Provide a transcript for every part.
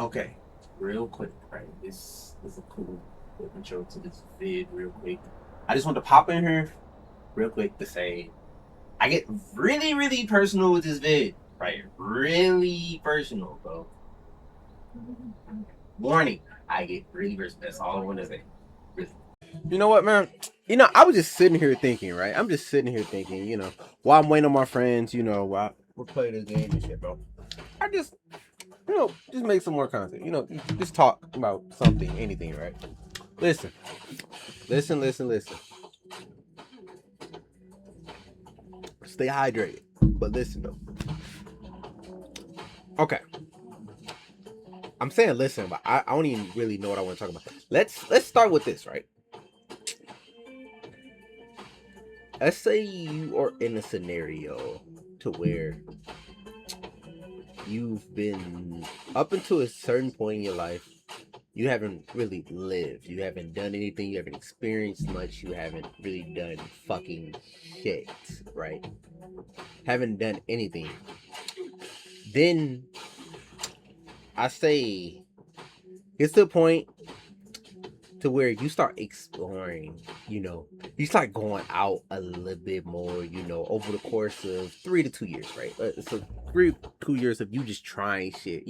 Okay, real quick, right? This is a cool intro to this vid, real quick. I just want to pop in here real quick to say I get really, really personal with this vid, right? Really personal, bro. Warning, I get really personal. That's all I want to say. Really. You know what, man? I was just sitting here thinking, right? I'm just sitting here thinking, while I'm waiting on my friends, while we're playing this game and shit, bro. I just make some more content. Just talk about something, anything, right? Listen, listen. Stay hydrated, but listen though. Okay, I'm saying listen, but I don't even really know what I want to talk about. Let's start with this, right? Let's say you are in a scenario to where you've been up until a certain point in your life, you haven't really lived, you haven't done anything, you haven't experienced much, you haven't really done fucking shit, right? Haven't done anything. Then I say it's the point to where you start exploring, you start going out a little bit more, over the course of 3 to 2 years, right? So 2 years of you just trying shit,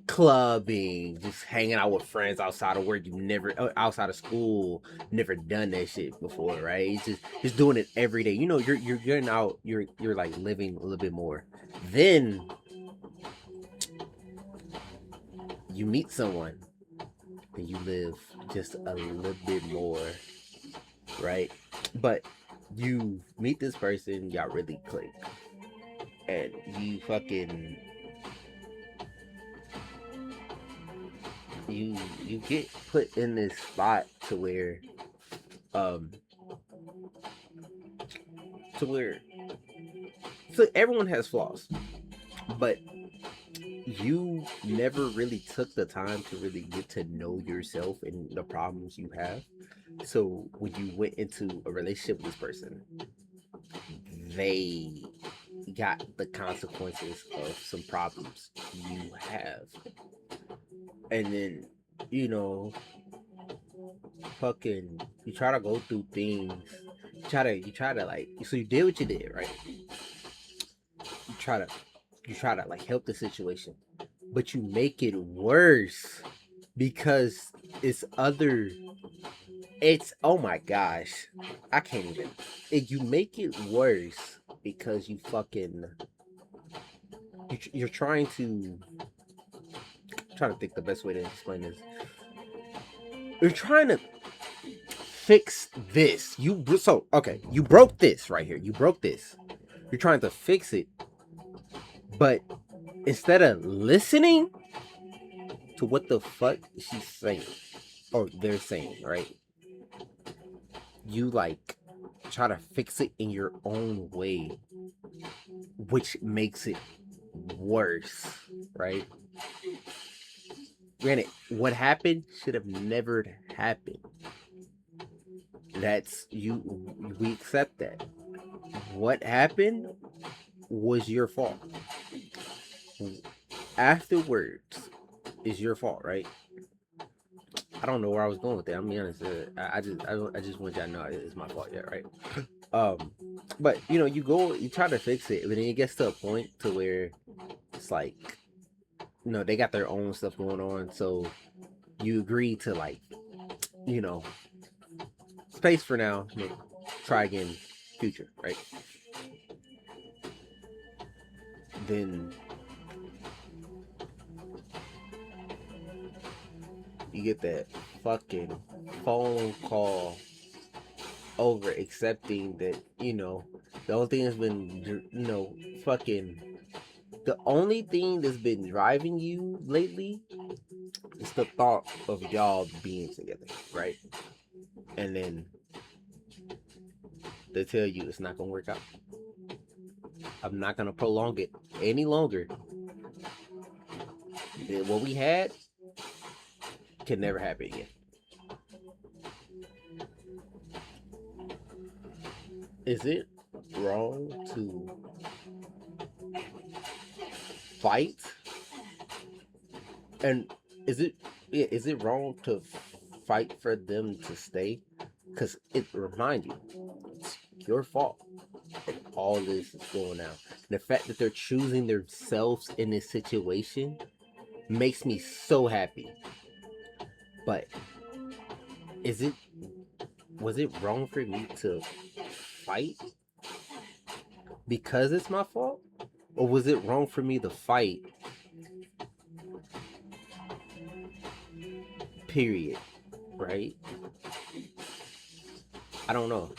clubbing, just hanging out with friends outside of work. You never outside of school, never done that shit before, right? It's just doing it every day. You're getting out, you're like living a little bit more. Then you meet someone and you live just a little bit more, right? But you meet this person, y'all really click, and you get put in this spot um to where so everyone has flaws, but you never really took the time to really get to know yourself and the problems you have. So when you went into a relationship with this person, they got the consequences of some problems you have. And then, you know, fucking you try to go through things. You try to like so you did what you did, right? You try to like help the situation, but you make it worse because it's other it's oh my gosh. I can't even. You make it worse because you're trying to think the best way to explain this. You're trying to fix this. You broke this right here. You broke this. You're trying to fix it, but instead of listening to what the fuck she's saying or they're saying, right? You like try to fix it in your own way, which makes it worse, right? Granted, what happened should have never happened. That's you. We accept that. What happened was your fault. Afterwards is your fault, right? I don't know where I was going with that. I'm being honest. I just want y'all to know it's my fault, yeah, right? Um, but you try to fix it, but then it gets to a point to where it's like, they got their own stuff going on, so you agree to like, you know, space for now. Try again, future, right? Then you get that fucking phone call over accepting that the only thing that's been fucking the only thing that's been driving you lately is the thought of y'all being together, right? And then they tell you it's not gonna work out. I'm not gonna prolong it any longer. What we had can never happen again. Is it wrong to fight And is it is it wrong to fight for them to stay? Because it remind you, it's your fault that all this is going on. The fact that they're choosing themselves in this situation makes me so happy. But is it was it wrong for me to fight because it's my fault? Or was it wrong for me to fight, period? Right? I don't know.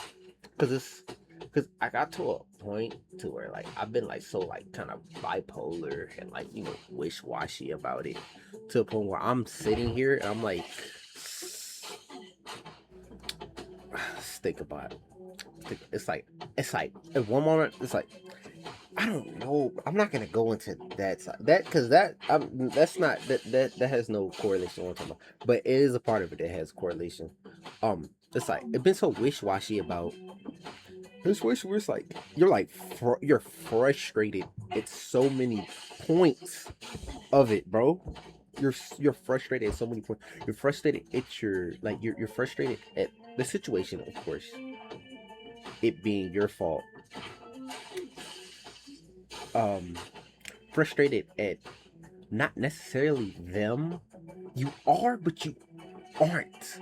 Cause it's because I got to a point to where like I've been like so like kind of bipolar and like wish washy about it to a point where I'm sitting here and I'm like, think about it. It's like at one moment it's like I don't know. I'm not gonna go into that side that because that's not that has no correlation on top, but it is a part of it that has correlation. It's like it's been so wish washy about this wish where it's like you're frustrated at so many points of it, bro. You're frustrated at so many points. You're frustrated at you're frustrated at the situation, of course, it being your fault. Um, Frustrated at not necessarily them. You are, but you aren't.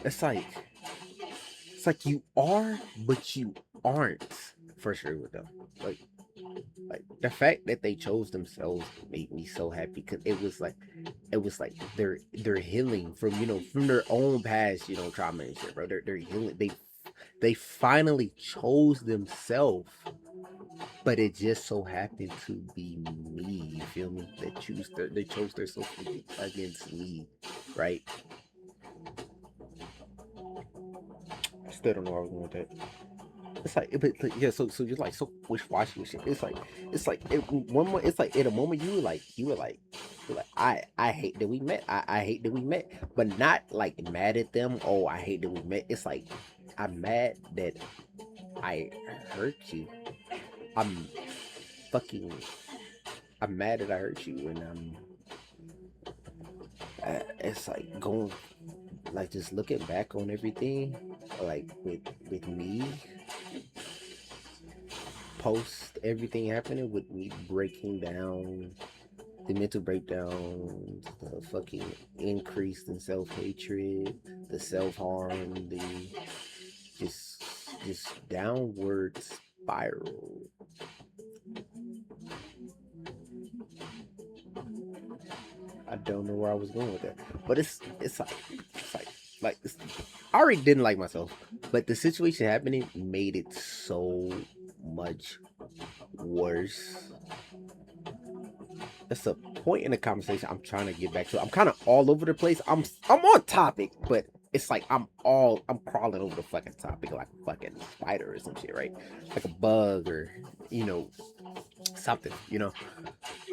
It's like it's like you are, but you aren't frustrated with them. Like like the fact that they chose themselves made me so happy because it was like they're healing from from their own past trauma and shit, bro. They're healing. They finally chose themselves, but it just so happened to be me. You feel me? They chose themselves against me, right? I still don't know where I was going with that. It's like yeah. So you're like so wish washy and shit. It's like one more. It's like in a moment you were like I hate that we met. I hate that we met, but not like mad at them. Oh, I hate that we met. It's like I'm mad that I hurt you. I'm fucking. I'm mad that I hurt you, and it's like going like just looking back on everything, like with me post everything happening with me breaking down, the mental breakdown, the fucking increase in self hatred, the self harm, the just just downward spiral. I don't know where I was going with that, but it's like I already didn't like myself, but the situation happening made it so much worse. That's a point in the conversation I'm trying to get back to. I'm kind of all over the place. I'm on topic, but it's like I'm crawling over the fucking topic like a fucking spider or some shit, right? Like a bug or you know something.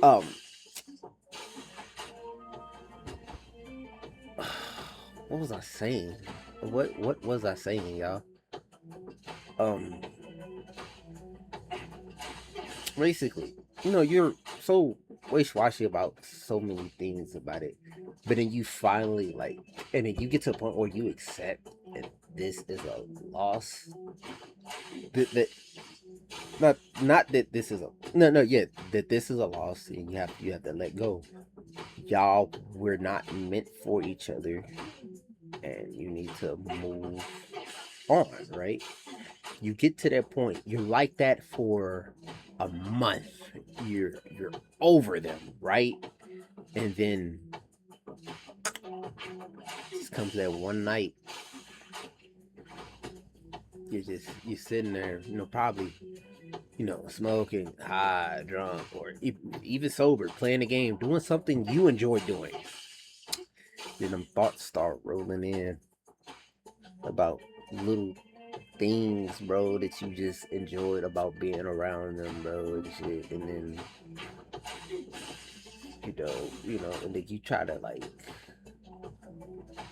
Um, what was I saying? What was I saying, y'all? Um, Basically, you're so wish-washy about so many things about it, but then you finally like, and then you get to a point where you accept that this is a loss. That not that this is a no yeah that this is a loss, and you have to let go. Y'all, we're not meant for each other, and you need to move on, right? You get to that point, you're like that for a month, you're over them, right? And then just comes that one night, you're sitting there, probably smoking, high, drunk, or even sober, playing a game, doing something you enjoy doing. Then them thoughts start rolling in about little things, bro, that you just enjoyed about being around them, bro, and shit. And then and then you try to like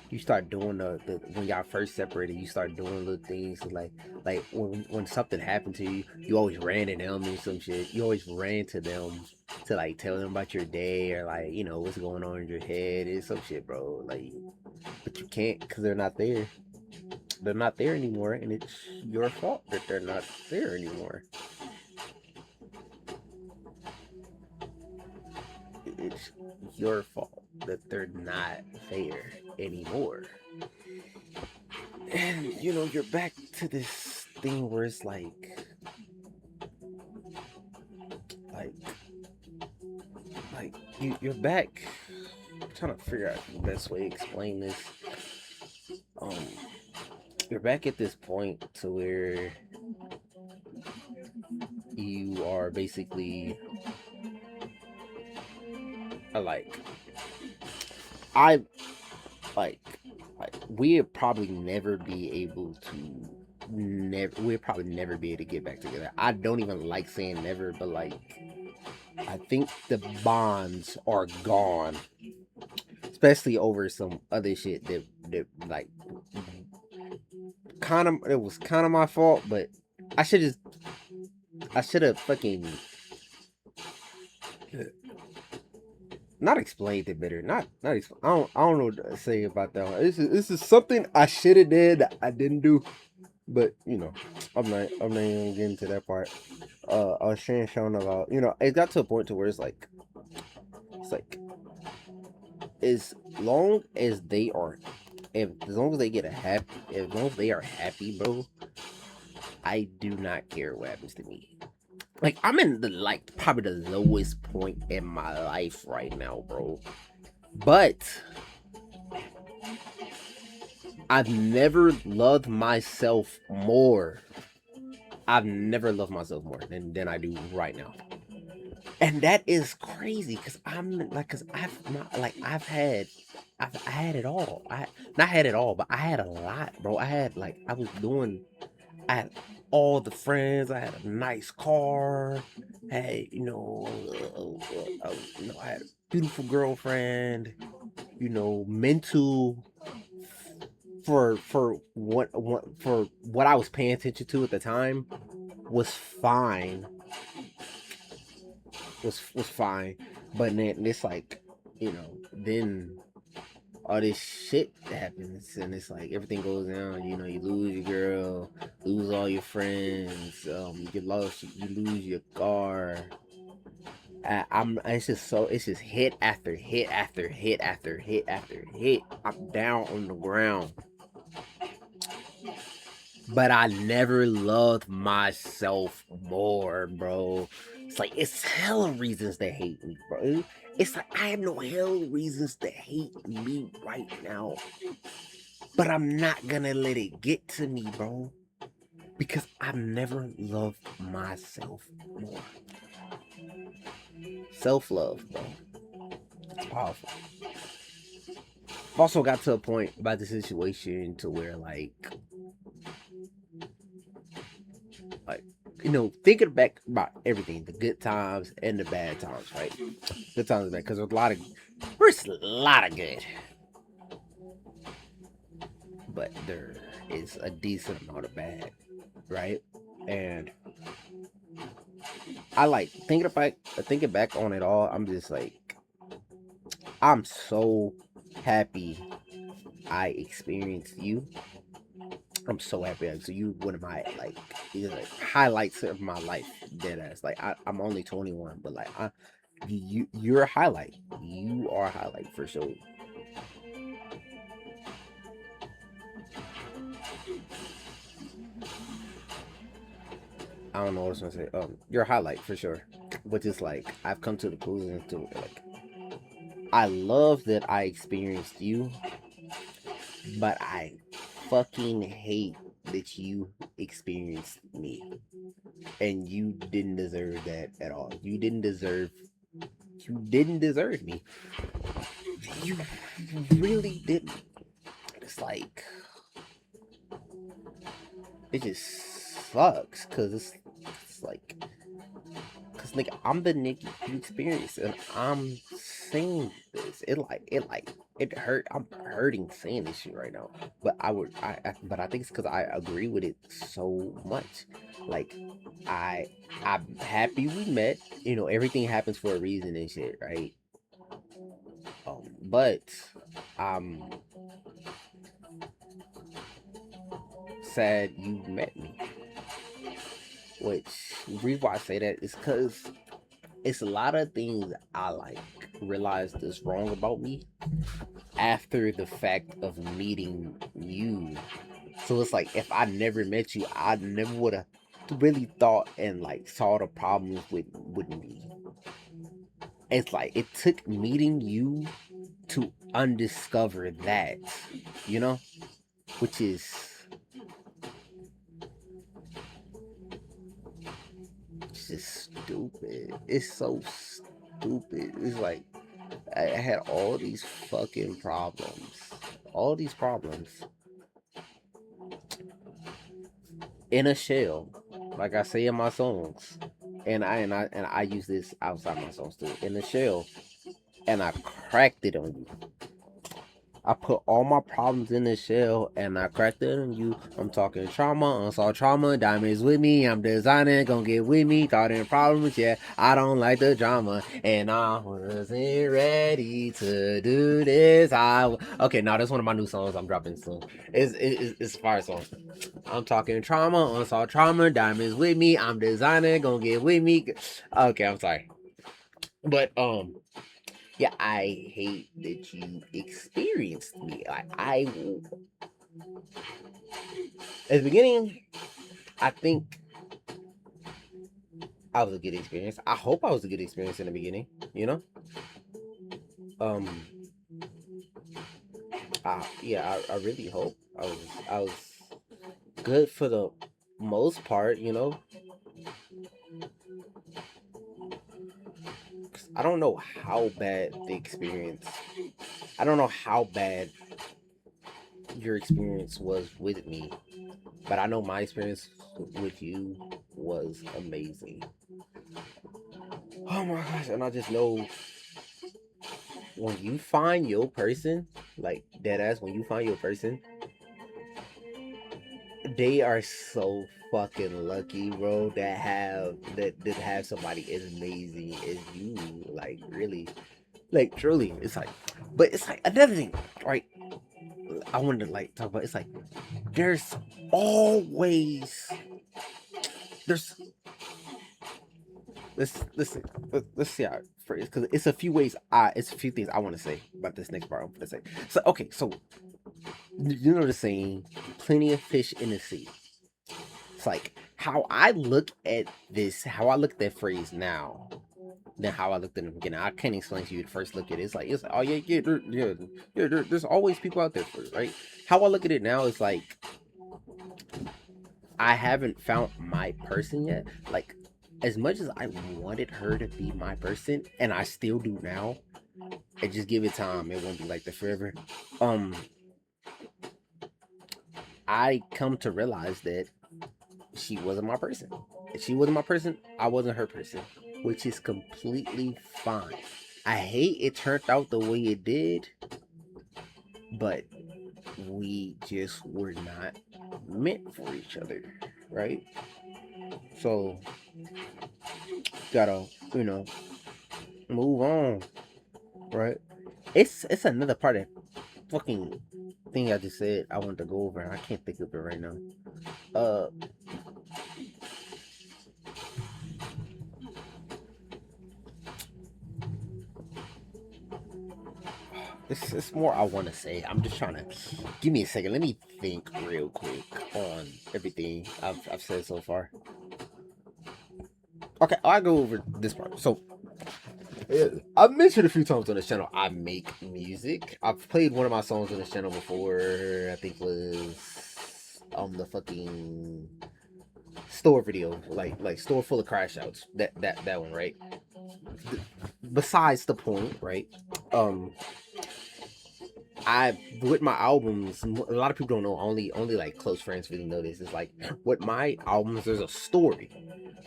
you start doing the when y'all first separated, you start doing little things like when something happened to you, you always ran to them and some shit. You always ran to them to like tell them about your day or like, you know, what's going on in your head. It's some shit, bro. Like, but you can't because they're not there. They're not there anymore, and it's your fault that they're not there anymore. It's your fault that they're not there anymore. And you know, you're back to this thing where it's like, you're back. I'm trying to figure out the best way to explain this. Um, you're back at this point to where you are basically like I like we'd probably never be able to we'd probably never be able to get back together. I don't even like saying never, but like I think the bonds are gone, especially over some other shit that like kind of it was kind of my fault, but I should have fucking not explained it better. I don't know what to say about that one. This is something I should have did that I didn't do, but you know, I'm not even getting to that part. I was showing about, you know, it got to a point to where it's like as long as they are, as long as they get a happy, as long as they are happy, bro, I do not care what happens to me. Like I'm in the like probably the lowest point in my life right now, bro. But I've never loved myself more. I've never loved myself more than I do right now. And that is crazy because I'm like, because I've not like I had it all. I not had it all, but I had a lot, bro. I had like I had all the friends. I had a nice car. Had I had a beautiful girlfriend. You know, mental for what I was paying attention to at the time was fine. Was fine, but then it's like, you know, then all this shit happens and it's like everything goes down. You know, you lose your girl, lose all your friends, you lose your car. I'm it's just so it's just hit after hit after hit after hit after hit. I'm down on the ground. But I never loved myself more, bro. It's like it's hella reasons to hate me, bro. It's like I have no hell reasons to hate me right now. But I'm not gonna let it get to me, bro. Because I've never loved myself more. Self-love, bro. It's powerful. I've also got to a point about the situation to where like you know, thinking back about everything, the good times and the bad times, right? Good times and bad, because there's a lot of good, but there is a decent amount of bad, right? And I like thinking back on it all. I'm just like, I'm so happy I experienced you. I'm so happy. So you one of my like highlights of my life. Dead ass. Like I'm only 21, but like you're a highlight. You are a highlight for sure. I don't know what I was gonna say. You're a highlight for sure. But it's like I've come to the conclusion to like I love that I experienced you, but I fucking hate that you experienced me. And you didn't deserve that at all. You didn't deserve me. You really didn't. It's like it just sucks because it's like Cause nigga, I'm the nigga you experienced, and I'm saying this. It hurt. I'm hurting saying this shit right now. But but I think it's because I agree with it so much. Like, I, I'm happy we met. You know, everything happens for a reason and shit, right? But I'm sad you met me. Which the reason why I say that is because it's a lot of things I like realized is wrong about me after the fact of meeting you. So it's like if I never met you, I never would have really thought and like saw the problems with me. It's like it took meeting you to undiscover that, you know, which is just stupid. It's so stupid. It's like I had all these fucking problems. All these problems in a shell. Like I say in my songs. And I use this outside my songs too. In a shell. And I cracked it on you. I put all my problems in the shell and I cracked it on you. I'm talking trauma, unsolved trauma, diamonds with me. I'm designing, gonna get with me. Thought in problems, yeah. I don't like the drama, and I wasn't ready to do this. Okay, now that's one of my new songs I'm dropping soon. It's a fire song. I'm talking trauma, unsolved trauma, diamonds with me. I'm designing, gonna get with me. Okay, I'm sorry, but yeah, I hate that you experienced me. At the beginning, I think I was a good experience. I hope I was a good experience in the beginning. You know, um, yeah, I really hope I was good for the most part. You know, 'cause I don't know how bad the experience. I don't know how bad your experience was with me, but I know my experience with you was amazing. Oh my gosh, and I just know when you find your person, like dead ass, when you find your person, they are so fucking lucky, bro, that have somebody as amazing as you. Like really. Like truly. It's like but it's like another thing, right? I wanted to like talk about it's like there's always there's let's see how I phrase because it's a few ways it's a few things I want to say about this next part I'm gonna say. So okay, so you know the saying, plenty of fish in the sea. It's like how I look at this, how I look at that phrase now than how I looked at it beginning. I can't explain to you the first look at it. It's like oh there's always people out there for it, right? How I look at it now is like I haven't found my person yet. Like as much as I wanted her to be my person, and I still do now, and just give it time, it won't be like that forever. Um, I come to realize that she wasn't my person. If she wasn't my person, I wasn't her person, which is completely fine. I hate it turned out the way it did, but we just were not meant for each other, right? So, gotta, you know, move on, right? It's another part of fucking thing I just said I want to go over. And I can't think of it right now. Uh, it's more I want to say. I'm just trying to give me a second. Let me think real quick on everything I've said so far. Okay, I'll go over this part. So I've mentioned a few times on this channel I make music. I've played one of my songs on this channel before. I think it was the fucking store video, like store full of crash outs. That one, right? Besides the point, right? Um, I with my albums, a lot of people don't know. Only like close friends really know this. It's like with my albums, there's a story.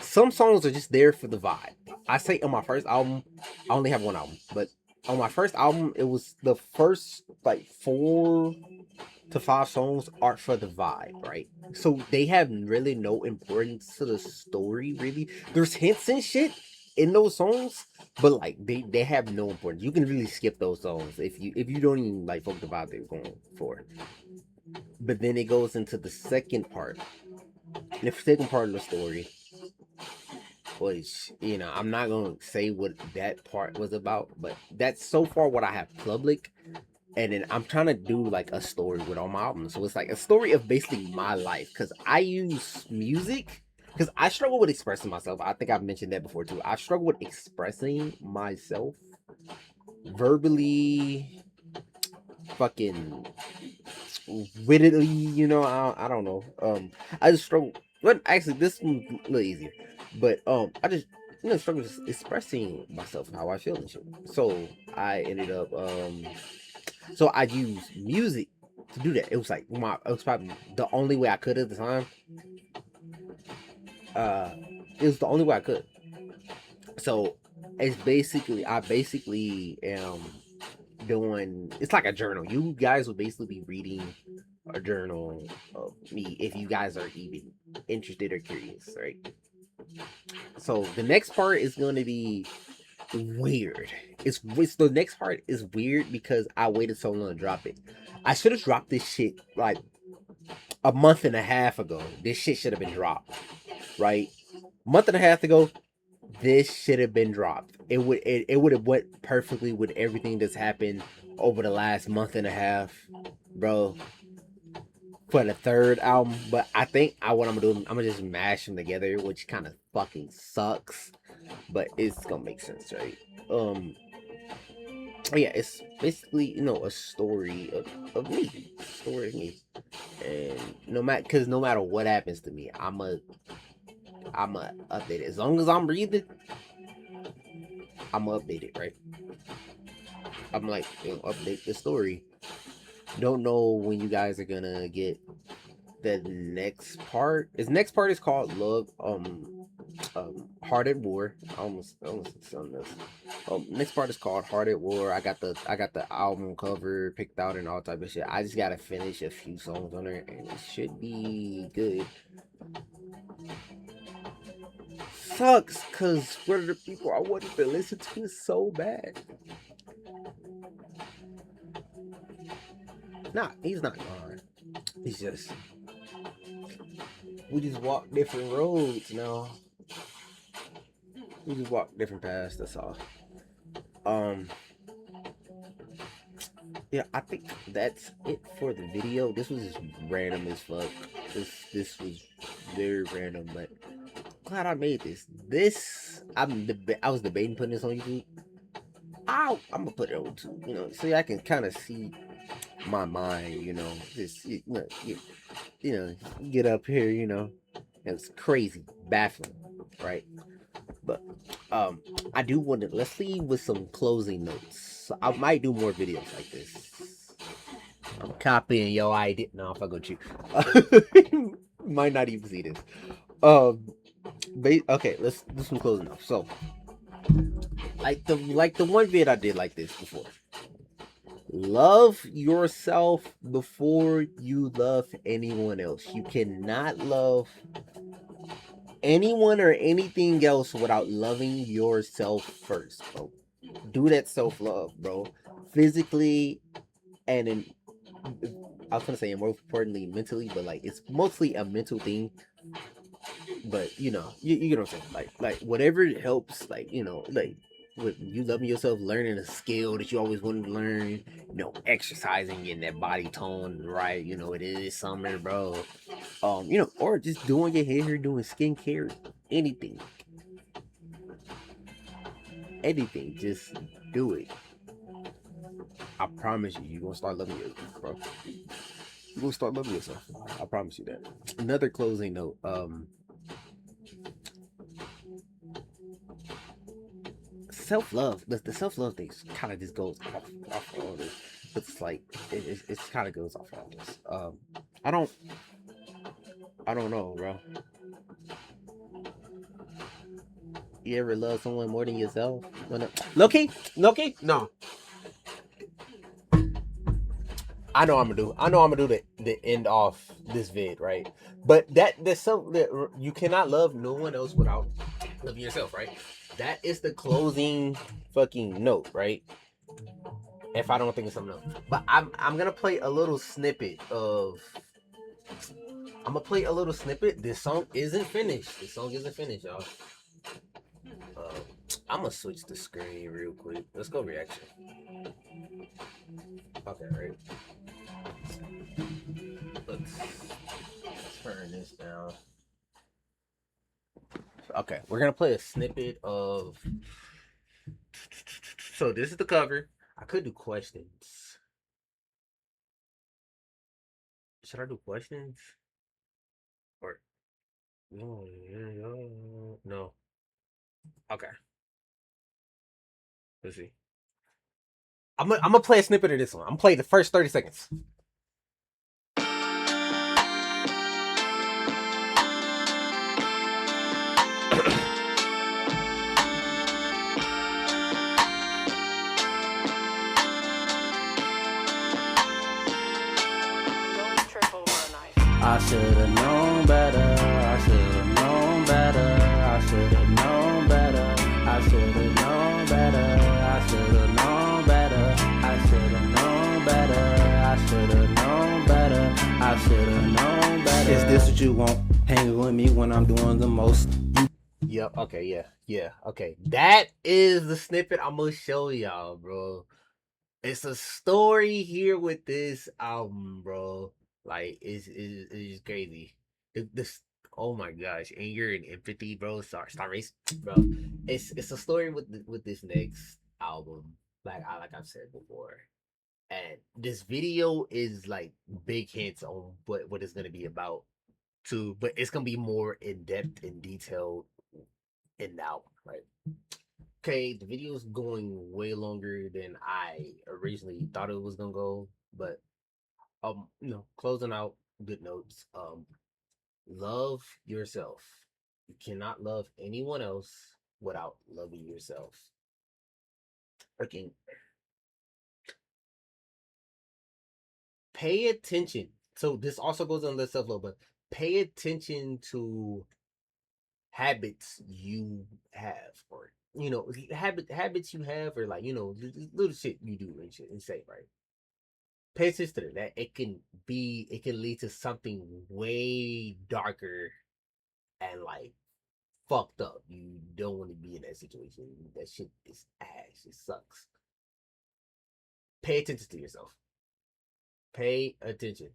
Some songs are just there for the vibe. I say on my first album, I only have one album, but on my first album, it was the first like 4 to 5 songs are for the vibe, right? So they have really no importance to the story, really. There's hints and shit in those songs, but like they have no importance. You can really skip those songs if you don't even like fuck the vibe they're going for. But then it goes into the second part. The second part of the story, which I'm not gonna say what that part was about, but that's so far what I have public. And then I'm trying to do like a story with all my albums, so it's like a story of basically my life, because I use music because I struggle with expressing myself. I think I've mentioned that before too. I struggle with expressing myself verbally, fucking wittedly. I don't know. I just struggle. But actually, this one's a little easier. But I just struggle just expressing myself, how I feel and shit. So I ended up so I used music to do that. It was like it was probably the only way I could at the time. It was the only way I could. So I basically am doing, it's like a journal. You guys will basically be reading a journal of me if you guys are even interested or curious, right? So the next part is going to be weird. It's the next part is weird because I waited so long to drop it. I should have dropped this shit like a month and a half ago. This shit should have been dropped, right? Month and a half ago, this should have been dropped. It would have went perfectly with everything that's happened over the last month and a half, bro. For the third album, but I think what I'm gonna do, I'm gonna just mash them together, which kind of fucking sucks, but it's gonna make sense, right? Um, yeah, it's basically a story of me, story of me, and no matter what happens to me, I'm a update it. As long as I'm breathing, I'm gonna update it, right? I'm like, update the story. Don't know when you guys are gonna get the next part. His next part is called Love, Heart at War. I almost said this. Next part is called Heart at War. I got the album cover picked out and all type of shit. I just gotta finish a few songs on there and it should be good. Sucks cause one of the people I wanted to listen to is so bad. Nah, he's not gone. He's just, we just walk different roads now. We just walk different paths. That's all. Um, yeah, I think that's it for the video. This was just random as fuck. This was very random, but glad I made this. I was debating putting this on YouTube. I'm gonna put it on YouTube, so y'all can kind of see my mind, just get up here, it's crazy, baffling, right? But I do want to, let's leave with some closing notes. So I might do more videos like this. I'm copying your idea. No, if I go cheap, might not even see this. Um, okay, let's do some closing notes. So, like the one vid I did like this before. Love yourself before you love anyone else. You cannot love anyone or anything else without loving yourself first, bro. Do that self-love, bro. Physically and in, I was gonna say more importantly mentally, but like it's mostly a mental thing. But you get what I'm saying. Like whatever helps, like with you loving yourself, learning a skill that you always wanted to learn, exercising, getting that body tone right. It is summer, bro. Or just doing your hair, doing skincare, anything, anything. Just do it. I promise you, you're gonna start loving yourself, bro. You're gonna start loving yourself. I promise you that. Another closing note. Self-love. The self-love thing kind of just goes off all this. It's like it kind of goes off all this. I don't I don't know, bro. You ever love someone more than yourself? Loki? No. I know I'm gonna do the end off this vid, right? But there's some that you cannot love no one else without loving yourself, right? That is the closing fucking note, right? If I don't think of something else, but I'm gonna play a little snippet of. I'm gonna play a little snippet. This song isn't finished. Y'all. Uh, I'm gonna switch the screen real quick. Let's go reaction. Okay, right. Let's turn this down. Okay, we're gonna play a snippet of. So this is the cover. I could do questions. Should I do questions? Or no. Okay. Let's see. I'm gonna play a snippet of this one. I'm gonna play the first 30 seconds. I should've known better. I should've known better. I should've known better. I should've known better. I should've known better. I should've known better. I should've known better. I should've known better. Is this what you want? Hanging with me when I'm doing the most. Yep. Okay. Yeah. Okay. That is the snippet I'm gonna show y'all, bro. It's a story here with this album, bro. Like it's crazy. This oh my gosh, anger and empathy, bro. Star Race, bro. It's a story with this next album. Like I've said before, and this video is like big hints on what it's gonna be about too. But it's gonna be more in depth and detailed in the album, right? Okay, the video's going way longer than I originally thought it was gonna go, but closing out good notes. Love yourself. You cannot love anyone else without loving yourself. Freaking pay attention. So this also goes on the self-love, but pay attention to habits you have, or habits you have, or like little shit you do and shit and say, right? Pay attention to that. It can lead to something way darker and like fucked up. You don't want to be in that situation. That shit is ass. It sucks. Pay attention to yourself. Pay attention.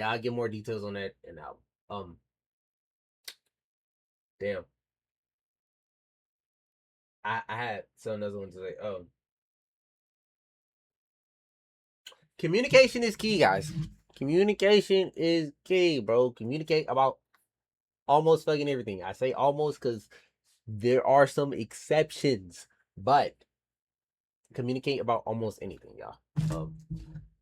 I'll get more details on that and I'll damn. I had another one to say. Communication is key, guys. Communication is key, bro. Communicate about almost fucking everything. I say almost because there are some exceptions, but communicate about almost anything, y'all.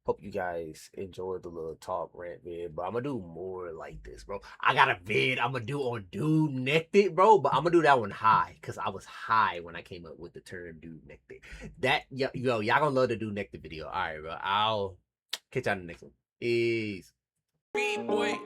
Hope you guys enjoyed the little talk rant vid, but I'm gonna do more like this, bro. I got a vid I'm gonna do on Dude Necked It, bro, but I'm gonna do that one high because I was high when I came up with the term Dude Necked It. That y'all gonna love the Dude Necked It video. All right, bro. I'll catch y'all in the next one. Peace. Boy.